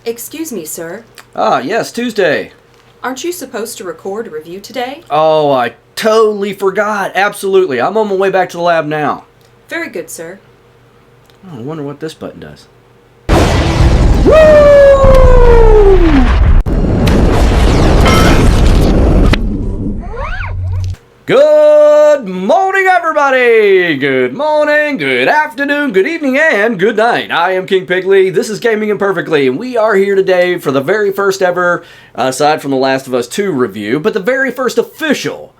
Excuse me, sir. Ah, yes, Tuesday. Aren't you supposed to record a review today? Oh, I totally forgot. Absolutely. I'm on my way back to the lab now. Very good, sir. Oh, I wonder what this button does. Woo! Good morning, everybody! Good morning, good afternoon, good evening, and good night. I am King Pigley. This is Gaming Imperfectly, and we are here today for the very first ever, aside from The Last of Us 2 review, but the very first official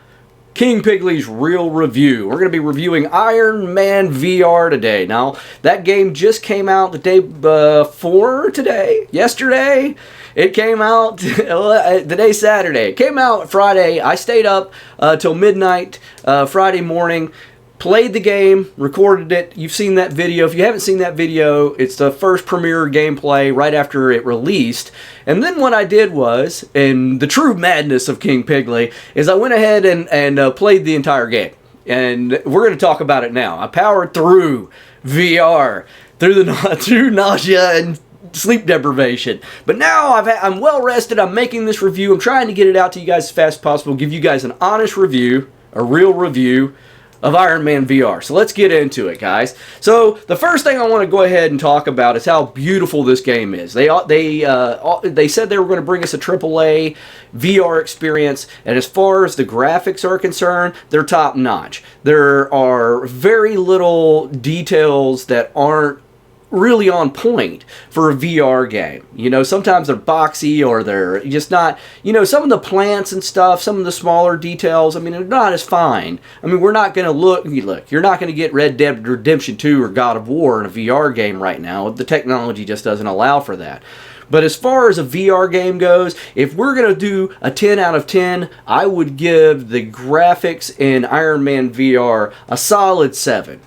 King Pigley's real review. We're going to be reviewing Iron Man VR today. Now, that game just came out the day before today, yesterday. It came out the day Saturday. It came out Friday. I stayed up till midnight Friday morning, played the game, recorded it. You've seen that video. If you haven't seen that video, it's the first premiere gameplay right after it released. And then what I did was, in the true madness of King Pigley, is I went ahead and played the entire game. And we're going to talk about it now. I powered through VR, through nausea and sleep deprivation. But now I'm well rested. I'm making this review. I'm trying to get it out to you guys as fast as possible. Give you guys an honest review, a real review of Iron Man VR. So let's get into it, guys. So the first thing I want to go ahead and talk about is how beautiful this game is. They said they were going to bring us a AAA VR experience, and as far as the graphics are concerned, they're top notch. There are very little details that aren't really on point for a VR game. You know, sometimes they're boxy or they're just not, you know, some of the plants and stuff, some of the smaller details, I mean, they're not as fine. I mean, we're not going to look, you're not going to get Red Dead Redemption 2 or God of War in a VR game right now. The technology just doesn't allow for that. But as far as a VR game goes, if we're going to do a 10 out of 10, I would give the graphics in Iron Man VR a solid 7.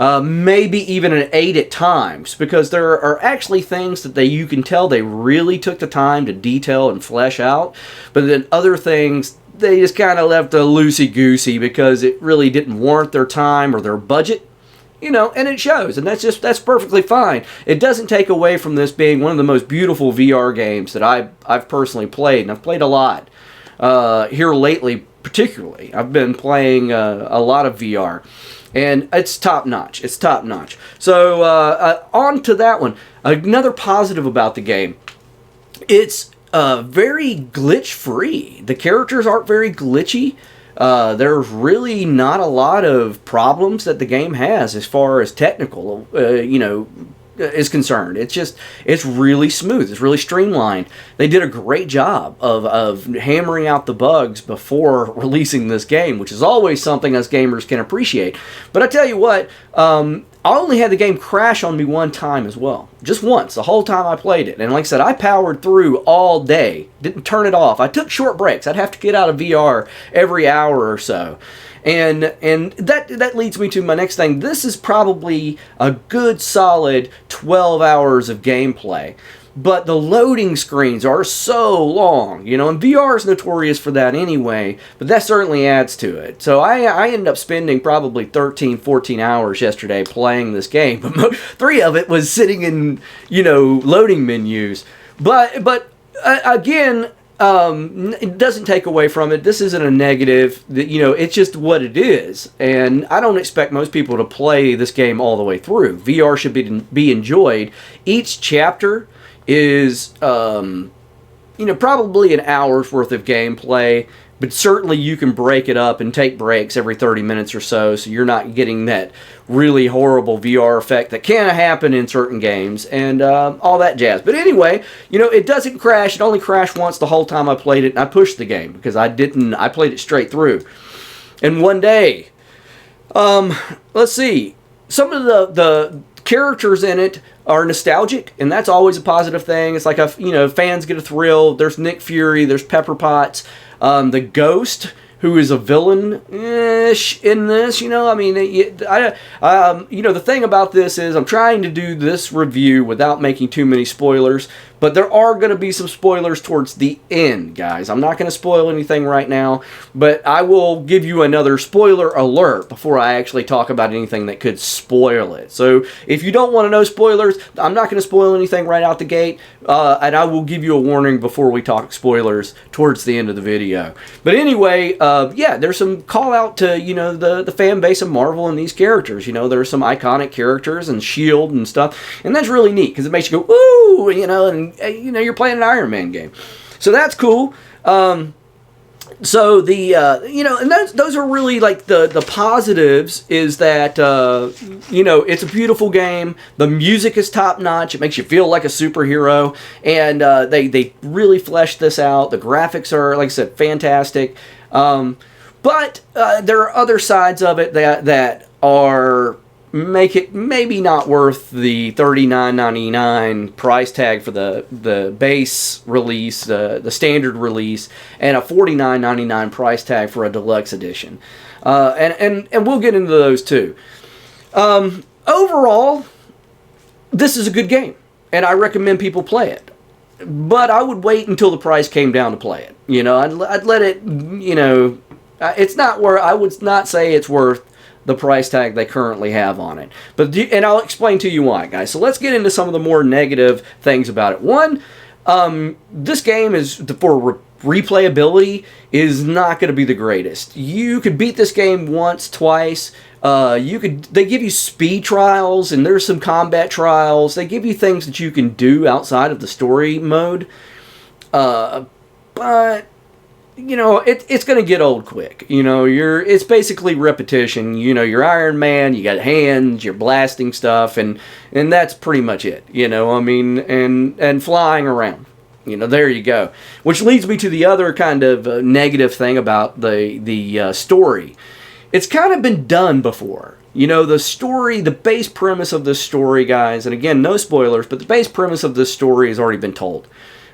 Maybe even an 8 at times, because there are actually things that you can tell they really took the time to detail and flesh out, but then other things they just kind of left a loosey-goosey because it really didn't warrant their time or their budget, you know, and it shows, and that's perfectly fine. It doesn't take away from this being one of the most beautiful VR games that I've personally played, and I've played a lot here lately. Particularly, I've been playing a lot of VR. And it's top notch. It's top notch. So on to that one. Another positive about the game. It's very glitch free. The characters aren't very glitchy. There's really not a lot of problems that the game has as far as technical, is concerned. It's really smooth. It's really streamlined. They did a great job of hammering out the bugs before releasing this game, which is always something us gamers can appreciate. But I tell you what, I only had the game crash on me one time as well. Just once, the whole time I played it. And like I said, I powered through all day. Didn't turn it off. I took short breaks. I'd have to get out of VR every hour or so. And that leads me to my next thing. This is probably a good solid 12 hours of gameplay. But the loading screens are so long, you know, and VR is notorious for that anyway, but that certainly adds to it. So I ended up spending probably 13, 14 hours yesterday playing this game, but 3 of it was sitting in, you know, loading menus. But again, it doesn't take away from it. This isn't a negative. You know, it's just what it is. And I don't expect most people to play this game all the way through. VR should be enjoyed. Each chapter is, probably an hour's worth of gameplay. But certainly you can break it up and take breaks every 30 minutes or so you're not getting that really horrible VR effect that can happen in certain games and all that jazz. But anyway, you know, it doesn't crash. It only crashed once the whole time I played it, and I pushed the game because I played it straight through. And one day, let's see, some of the characters in it are nostalgic, and that's always a positive thing. It's like, fans get a thrill. There's Nick Fury, there's Pepper Potts. The Ghost, who is a villain-ish in this, you know, I mean, the thing about this is I'm trying to do this review without making too many spoilers, But there are going to be some spoilers towards the end, guys. I'm not going to spoil anything right now, but I will give you another spoiler alert before I actually talk about anything that could spoil it. So if you don't want to know spoilers, I'm not going to spoil anything right out the gate, and I will give you a warning before we talk spoilers towards the end of the video. But anyway, yeah, there's some call out to, you know, the fan base of Marvel and these characters. You know, there's some iconic characters and S.H.I.E.L.D. and stuff, and that's really neat because it makes you go, ooh, you know, and you know, you're playing an Iron Man game. So that's cool. So the, you know, and those are really like the positives is that, you know, it's a beautiful game. The music is top notch. It makes you feel like a superhero. And they really fleshed this out. The graphics are, like I said, fantastic. But there are other sides of it that are make it maybe not worth the $39.99 price tag for the base release, the standard release, and a $49.99 price tag for a deluxe edition. And we'll get into those too. Overall, this is a good game, and I recommend people play it. But I would wait until the price came down to play it. You know, I'd let it, you know, it's not worth, I would not say it's worth the price tag they currently have on it. And I'll explain to you why, guys. So let's get into some of the more negative things about it. One, this game is, for replayability, is not going to be the greatest. You could beat this game once, twice. They give you speed trials, and there's some combat trials. They give you things that you can do outside of the story mode. But you know, it's going to get old quick. You know, it's basically repetition. You know, you're Iron Man, you got hands, you're blasting stuff, and that's pretty much it. You know, I mean, and flying around. You know, there you go. Which leads me to the other kind of negative thing about the story. It's kind of been done before. You know, the story, the base premise of this story, guys, and again, no spoilers, but the base premise of this story has already been told.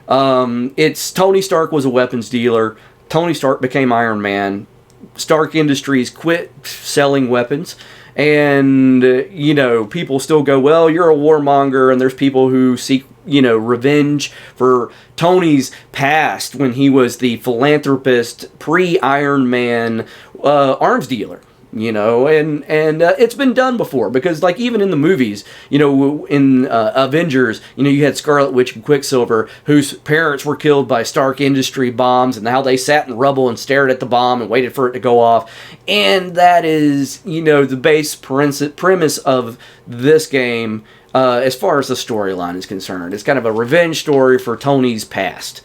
It's Tony Stark was a weapons dealer. Tony Stark became Iron Man. Stark Industries quit selling weapons. And, you know, people still go, well, you're a warmonger. And there's people who seek, you know, revenge for Tony's past when he was the philanthropist, pre-Iron Man arms dealer. You know, and it's been done before, because like even in the movies, you know, in Avengers, you know, you had Scarlet Witch and Quicksilver, whose parents were killed by Stark Industry bombs, and how they sat in rubble and stared at the bomb and waited for it to go off. And that is, you know, the base premise of this game as far as the storyline is concerned. It's kind of a revenge story for Tony's past.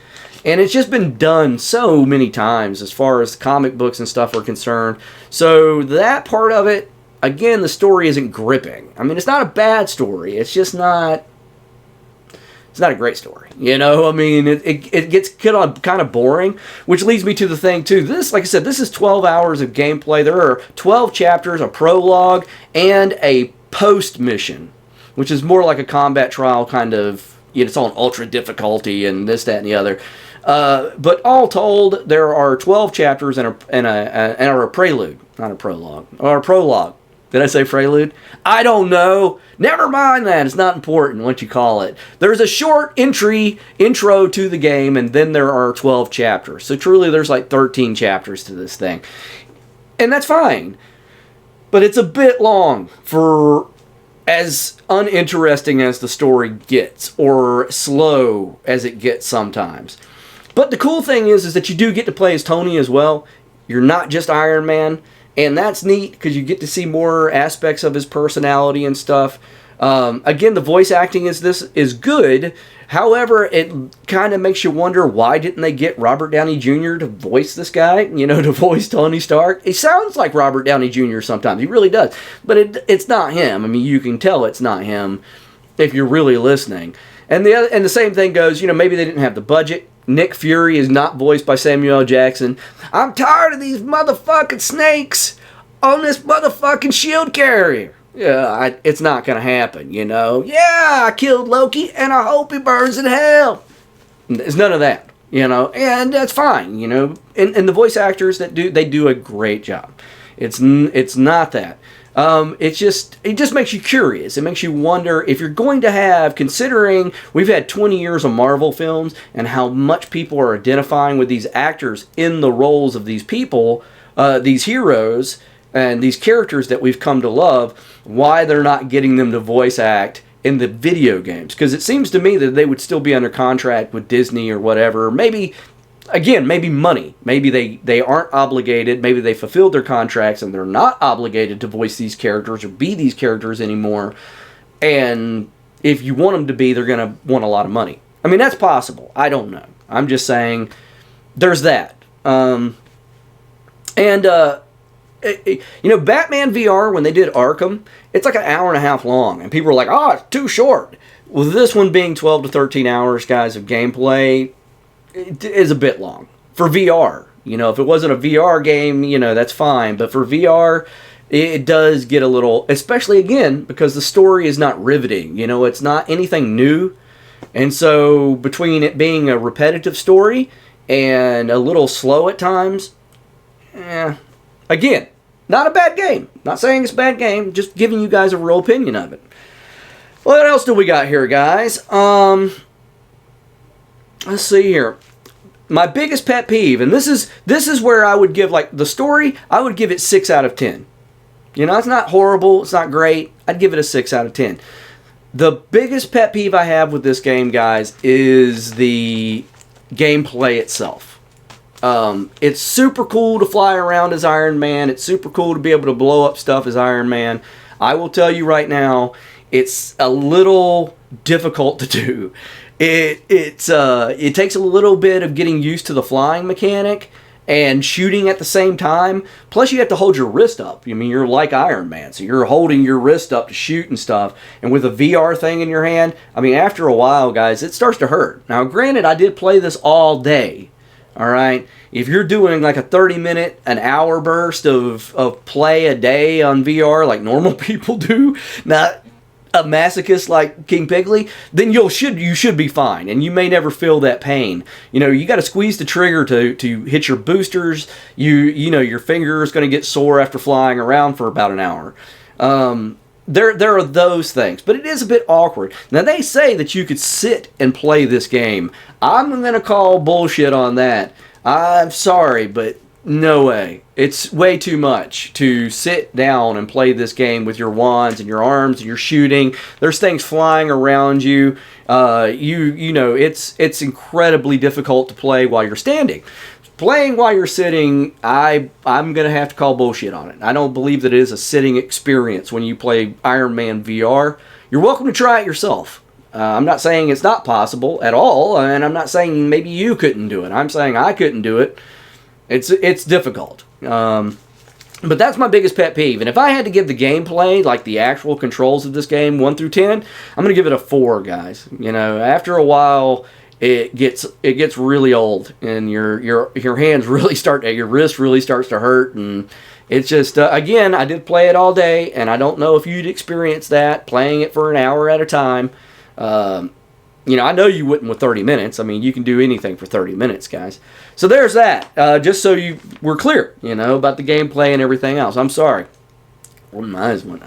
And it's just been done so many times as far as comic books and stuff are concerned. So that part of it, again, the story isn't gripping. I mean, it's not a bad story. It's just not... It's not a great story. You know, I mean, it gets kind of boring. Which leads me to the thing, too. This, like I said, this is 12 hours of gameplay. There are 12 chapters, a prologue, and a post-mission. Which is more like a combat trial kind of... You know, it's on ultra difficulty and this, that, and the other. But all told, there are 12 chapters and a prelude, not a prologue, or a prologue. Did I say prelude? I don't know. Never mind that. It's not important what you call it. There's a short intro to the game, and then there are 12 chapters. So truly, there's like 13 chapters to this thing. And that's fine. But it's a bit long for as uninteresting as the story gets, or slow as it gets sometimes. But the cool thing is that you do get to play as Tony as well. You're not just Iron Man, and that's neat because you get to see more aspects of his personality and stuff. Again, the voice acting is good. However, it kind of makes you wonder, why didn't they get Robert Downey Jr. to voice this guy? You know, to voice Tony Stark. He sounds like Robert Downey Jr. sometimes. He really does. But it's not him. I mean, you can tell it's not him if you're really listening. And the same thing goes, you know, maybe they didn't have the budget. Nick Fury is not voiced by Samuel L. Jackson. I'm tired of these motherfucking snakes on this motherfucking shield carrier. Yeah, it's not going to happen, you know. Yeah, I killed Loki, and I hope he burns in hell. There's none of that, you know, and that's fine, you know. And the voice actors they do a great job. It's not that. it just makes you curious. It makes you wonder if you're going to have, considering we've had 20 years of Marvel films and how much people are identifying with these actors in the roles of these people, these heroes, and these characters that we've come to love, why they're not getting them to voice act in the video games. Because it seems to me that they would still be under contract with Disney or whatever. Maybe money. Maybe they aren't obligated. Maybe they fulfilled their contracts and they're not obligated to voice these characters or be these characters anymore. And if you want them to be, they're going to want a lot of money. I mean, that's possible. I don't know. I'm just saying there's that. Batman VR, when they did Arkham, it's like an hour and a half long. And people are like, oh, it's too short. With this one being 12 to 13 hours, guys, of gameplay, it is a bit long. For VR, if it wasn't a VR game, that's fine. But for VR, it does get a little, especially again, because the story is not riveting. It's not anything new. And so between it being a repetitive story and a little slow at times, again, not a bad game. Not saying it's a bad game, just giving you guys a real opinion of it. What else do we got here, guys? Let's see here. My biggest pet peeve, and this is where I would give, like, the story, I would give it 6 out of 10. It's not horrible, it's not great. I'd give it a 6 out of 10. The biggest pet peeve I have with this game, guys, is the gameplay itself. It's super cool to fly around as Iron Man. It's super cool to be able to blow up stuff as Iron Man. I will tell you right now, it's a little difficult to do. It takes a little bit of getting used to the flying mechanic and shooting at the same time. Plus, you have to hold your wrist up. You're like Iron Man, so you're holding your wrist up to shoot and stuff. And with a VR thing in your hand, after a while, guys, it starts to hurt. Now, granted, I did play this all day. All right, if you're doing like a 30-minute, an hour burst of play a day on VR like normal people do, not a masochist like King Pigley, then you should be fine, and you may never feel that pain. You got to squeeze the trigger to hit your boosters. Your finger is going to get sore after flying around for about an hour. There are those things, but it is a bit awkward. Now, they say that you could sit and play this game. I'm going to call bullshit on that. I'm sorry, but no way. It's way too much to sit down and play this game with your wands and your arms and you're shooting. There's things flying around you. It's incredibly difficult to play while you're standing. Playing while you're sitting, I'm going to have to call bullshit on it. I don't believe that it is a sitting experience when you play Iron Man VR. You're welcome to try it yourself. I'm not saying it's not possible at all, and I'm not saying maybe you couldn't do it. I'm saying I couldn't do it. It's difficult. But that's my biggest pet peeve. And if I had to give the gameplay, like the actual controls of this game, 1 through 10, I'm going to give it a 4, guys. After a while, it gets really old, and your hands really your wrist really starts to hurt, and it's just again, I did play it all day, and I don't know if you'd experience that playing it for an hour at a time. I know you wouldn't with 30 minutes. You can do anything for 30 minutes, guys. So there's that. Just so we're clear, about the gameplay and everything else. I'm sorry. Well, my eyes went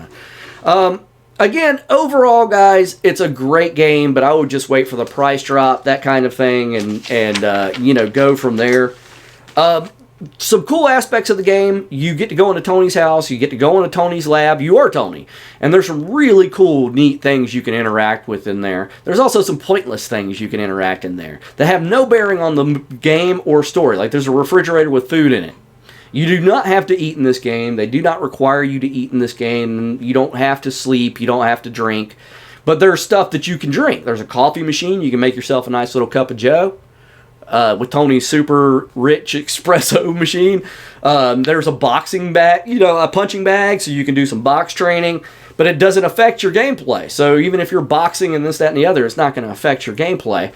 out. Again, overall, guys, it's a great game, but I would just wait for the price drop, that kind of thing, and go from there. Some cool aspects of the game: you get to go into Tony's house, you get to go into Tony's lab. You are Tony, and there's some really cool, neat things you can interact with in there. There's also some pointless things you can interact in there that have no bearing on the game or story. Like there's a refrigerator with food in it. You do not have to eat in this game. They do not require you to eat in this game. You don't have to sleep. You don't have to drink. But there's stuff that you can drink. There's a coffee machine. You can make yourself a nice little cup of joe with Tony's super rich espresso machine. There's a boxing bag, a punching bag, so you can do some box training. But it doesn't affect your gameplay. So even if you're boxing and this, that, and the other, it's not going to affect your gameplay.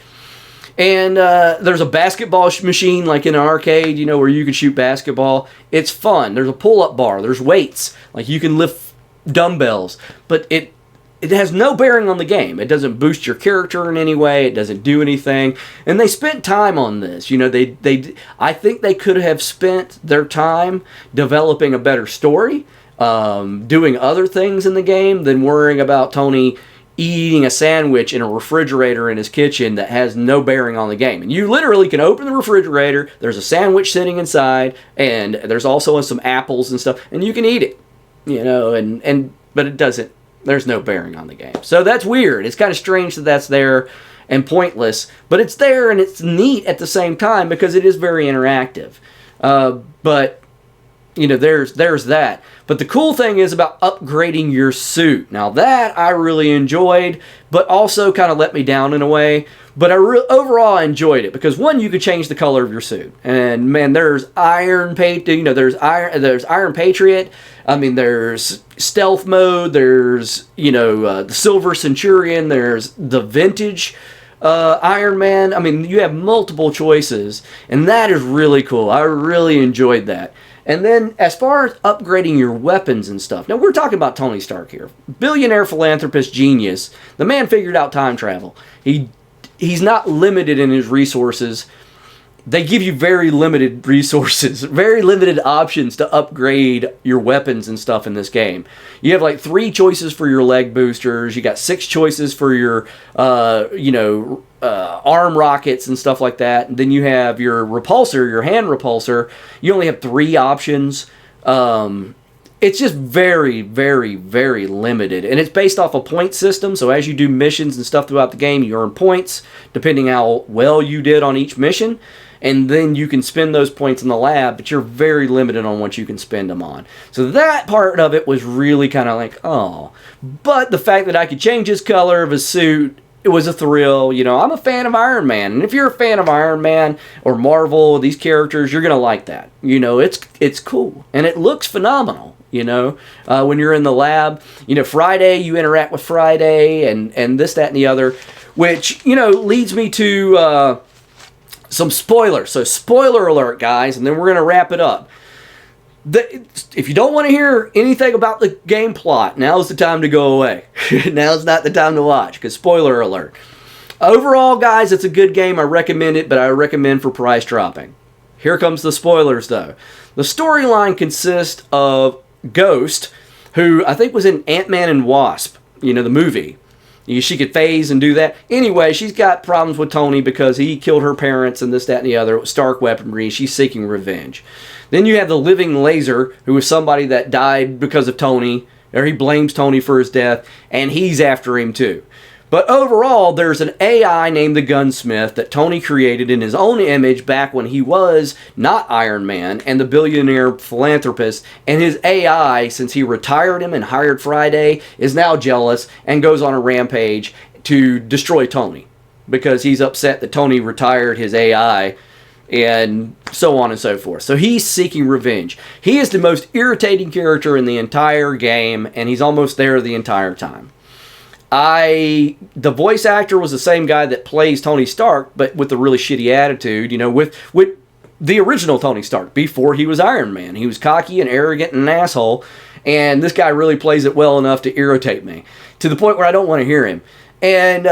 And there's a basketball machine like in an arcade, where you can shoot basketball. It's fun. There's a pull-up bar. There's weights. Like you can lift dumbbells. But it has no bearing on the game. It doesn't boost your character in any way. It doesn't do anything. And they spent time on this. I think they could have spent their time developing a better story. doing other things in the game than worrying about Tony eating a sandwich in a refrigerator in his kitchen that has no bearing on the game. And you literally can open the refrigerator, there's a sandwich sitting inside, and there's also some apples and stuff, and you can eat it. But it doesn't, there's no bearing on the game. So that's weird. It's kind of strange that that's there and pointless, but it's there and it's neat at the same time because it is very interactive. But there's that. But the cool thing is about upgrading your suit. Now that I really enjoyed, but also kind of let me down in a way. But overall I enjoyed it because one, you could change the color of your suit, and man, there's Iron Patriot. There's Iron Patriot. I mean, there's Stealth Mode. There's the Silver Centurion. There's the Vintage Iron Man. I mean, you have multiple choices, and that is really cool. I really enjoyed that. And then, as far as upgrading your weapons and stuff, now we're talking about Tony Stark here. Billionaire, philanthropist, genius. The man figured out time travel. He's not limited in his resources. They give you very limited resources, very limited options to upgrade your weapons and stuff in this game. You have like 3 choices for your leg boosters. You got 6 choices for your, arm rockets and stuff like that. And then you have your repulsor, your hand repulsor. You only have 3 options. It's just very, very, very limited. And it's based off a point system. So as you do missions and stuff throughout the game, you earn points depending how well you did on each mission. And then you can spend those points in the lab, but you're very limited on what you can spend them on. So that part of it was really kind of like, oh. But the fact that I could change his color of his suit, it was a thrill. I'm a fan of Iron Man. And if you're a fan of Iron Man or Marvel, these characters, you're going to like that. It's cool. And it looks phenomenal. When you're in the lab, Friday, you interact with Friday and this, that, and the other, which, leads me to some spoilers. So spoiler alert, guys, and then we're going to wrap it up. If you don't want to hear anything about the game plot, now's the time to go away. Now's not the time to watch, because spoiler alert. Overall, guys, it's a good game. I recommend it, but I recommend for price dropping. Here comes the spoilers, though. The storyline consists of Ghost, who I think was in Ant-Man and Wasp, the movie. She could phase and do that. Anyway, she's got problems with Tony because he killed her parents and this, that, and the other. Stark weaponry. She's seeking revenge. Then you have the Living Laser, who is somebody that died because of Tony, or he blames Tony for his death, and he's after him too. But overall, there's an AI named the Gunsmith that Tony created in his own image back when he was not Iron Man and the billionaire philanthropist. And his AI, since he retired him and hired Friday, is now jealous and goes on a rampage to destroy Tony because he's upset that Tony retired his AI and so on and so forth. So he's seeking revenge. He is the most irritating character in the entire game, and he's almost there the entire time. The voice actor was the same guy that plays Tony Stark, but with a really shitty attitude, with the original Tony Stark, before he was Iron Man. He was cocky and arrogant and an asshole, and this guy really plays it well enough to irritate me, to the point where I don't want to hear him. And,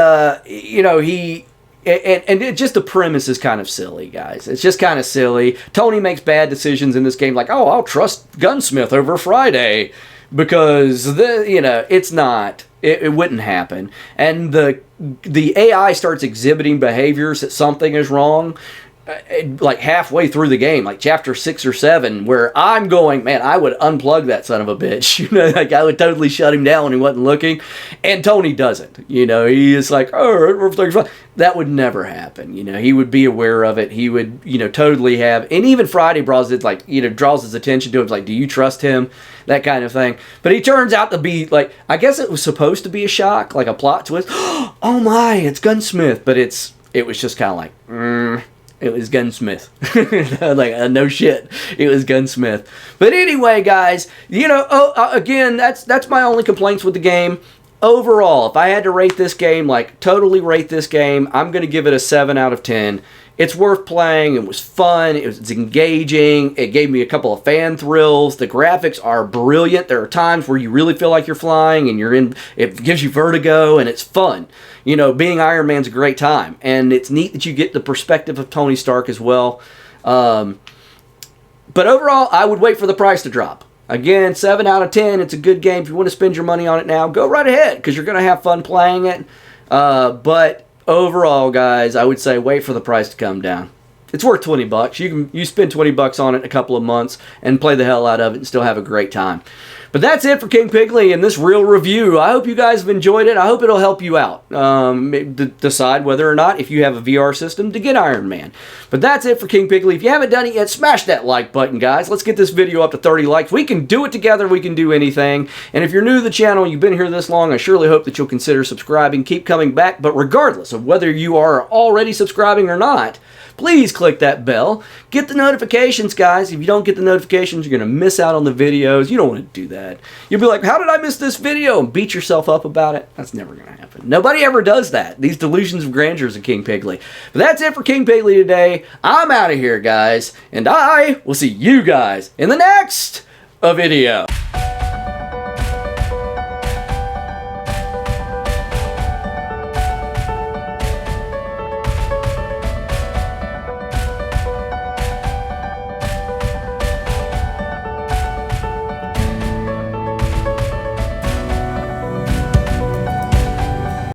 just the premise is kind of silly, guys. It's just kind of silly. Tony makes bad decisions in this game, like, oh, I'll trust Gunsmith over Friday, because, it's not. It wouldn't happen. And the AI starts exhibiting behaviors that something is wrong, like halfway through the game, like chapter 6 or 7, where I'm going, man, I would unplug that son of a bitch. Like I would totally shut him down when he wasn't looking. And Tony doesn't. He is like, oh, everything's fine. That would never happen. He would be aware of it. He would, totally have. And even Friday draws his attention to him. It's like, do you trust him? That kind of thing. But he turns out to be like, I guess it was supposed to be a shock, like a plot twist. Oh my, it's Gunsmith. But it was just kind of like, it was Gunsmith. Like, no shit. It was Gunsmith. But anyway, guys, again, that's my only complaints with the game. Overall, if I had to rate this game, totally rate this game, I'm going to give it a 7 out of 10. It's worth playing. It was fun. It was engaging. It gave me a couple of fan thrills. The graphics are brilliant. There are times where you really feel like you're flying and it gives you vertigo and it's fun. Being Iron Man's a great time. And it's neat that you get the perspective of Tony Stark as well. But overall, I would wait for the price to drop. Again, 7 out of 10. It's a good game. If you want to spend your money on it now, go right ahead because you're going to have fun playing it. But overall, guys, I would say wait for the price to come down. It's worth $20. You spend $20 on it in a couple of months and play the hell out of it and still have a great time. But that's it for King Pigley and this real review. I hope you guys have enjoyed it. I hope it'll help you out. Decide whether or not, if you have a VR system, to get Iron Man. But that's it for King Pigley. If you haven't done it yet, smash that like button, guys. Let's get this video up to 30 likes. We can do it together. We can do anything. And if you're new to the channel, you've been here this long, I surely hope that you'll consider subscribing. Keep coming back. But regardless of whether you are already subscribing or not, please click that bell. Get the notifications, guys. If you don't get the notifications, you're going to miss out on the videos. You don't want to do that. You'll be like, how did I miss this video? And beat yourself up about it. That's never going to happen. Nobody ever does that. These delusions of grandeurs of King Pigley. But that's it for King Pigley today. I'm out of here, guys. And I will see you guys in the next video.